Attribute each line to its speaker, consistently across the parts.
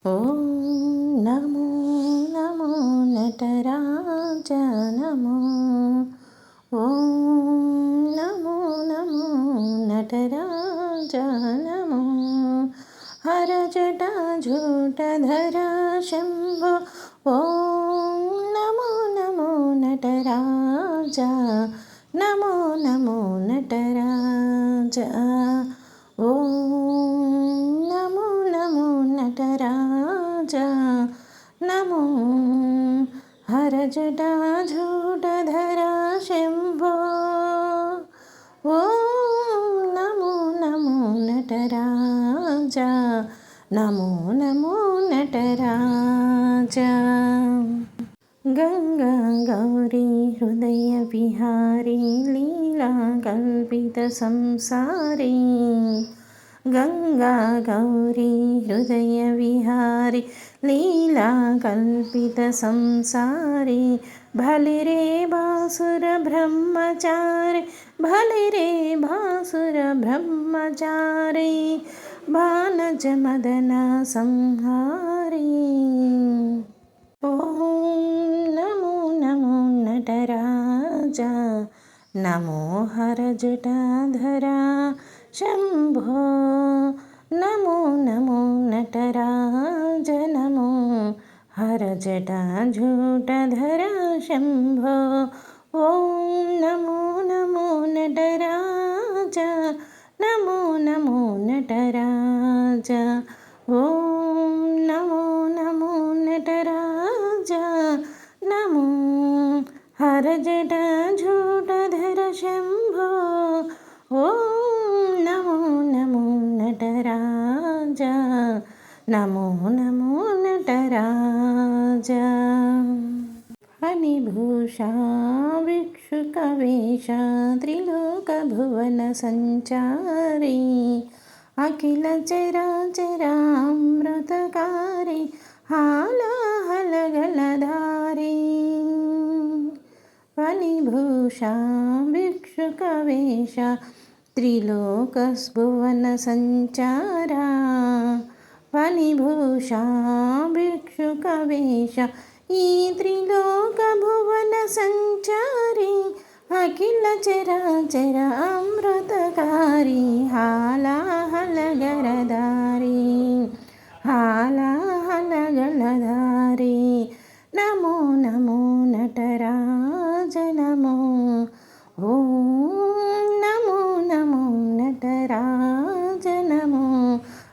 Speaker 1: ఓం నమో నమో నటరాజ నమో. ఓం నమో నమో నటరాజ నమో. హర జటాజూటధర శంభో. ఓం నమో నమో నటరాజ నమో నమో నటరాజ. ఓం నమో నమో నటరాజ నమో. హర జటాజూటధర శంభో. ఓం నమో నమో నటరాజ నమో నమో నటరాజ. గంగా గౌరీ హృదయ విహారీ లీలా కల్పిత సంసారీ. గంగా గౌరీ హృదయ విహారీ లీలా కల్పిత సంసారీ. భలే రే బాసుర బ్రహ్మచారి, భలే రే బాసుర బ్రహ్మచారి. బాణజ మదన సంహారీ. ఓం నమో నమో నటరాజ నమో. హర జటాధర శంభో. నమో నమో నటరాజ నమో. హర జటాజూటధర శంభో. ఓం నమో నమో నటరాజ నమో నమో నటరాజ. ఓం నమో నమో నటరాజ నమో. హర జటాజూటధర శంభో. ఓం నమో నమో నటరాజ నమో నమో నటరాజ. ఫణిభూషా భిక్షుకవేష త్రిలోకభువన సంచారీ. అఖిల చరాచరామృతకారి హాలాహలగలధారీ. ఫణిభూషా భిక్షుకవేష త్రిలోకభువన సంచారా. ఫణిభూషా భిక్షుకవేష ఈ త్రిలోక భువన సంచారి. అఖిల చరాచర అమృతకారి హాలాహలగరధారి. హాలాహలగలధారి. నమో నమో నటరాజ నమో. ఓం నమో నమో నటరాజ నమో.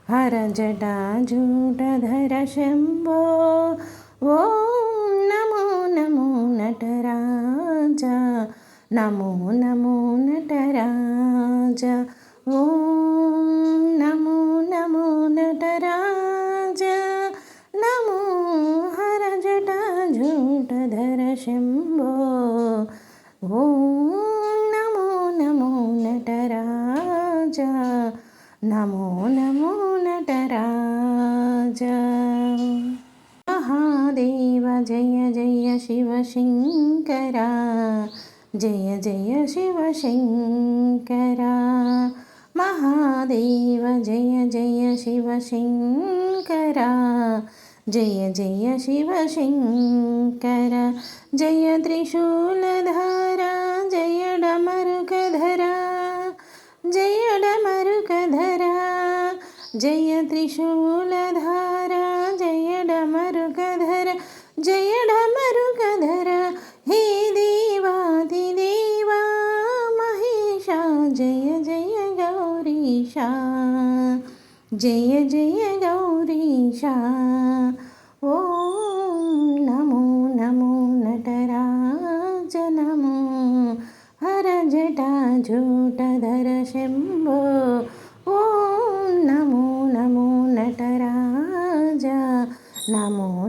Speaker 1: హర జటాజూటధర శంభో. ఓం నమో నమో నటరాజ నమో నమో నటరాజ. ఓం నమో నమో నటరాజ నమో. హర జటాజూటధర శంభో. ఓం నమో నమో నటరాజ నమో నమో నటరాజ. మహాదేవ జయ జయ శివ శంకర. జయ జయ శివ శంకర. మహాదేవ జయ జయ శివ శంకర. జయ జయ శివ శంకర. జయ త్రిశూలధార జయ డమరుకధర. జయ డమరుకధర. జయ త్రిశూలధార జయ డమరుకధర. జయ డమరుకధర. హే దేవాదిదేవా మహేశ జయ జయ గౌరీశ. జయ జయ గౌరీశ. ఓం నమో నమో నటరాజ నమో. హర జటాజూటధర శంభో. ఓం నమో నమో నటరాజ నమో.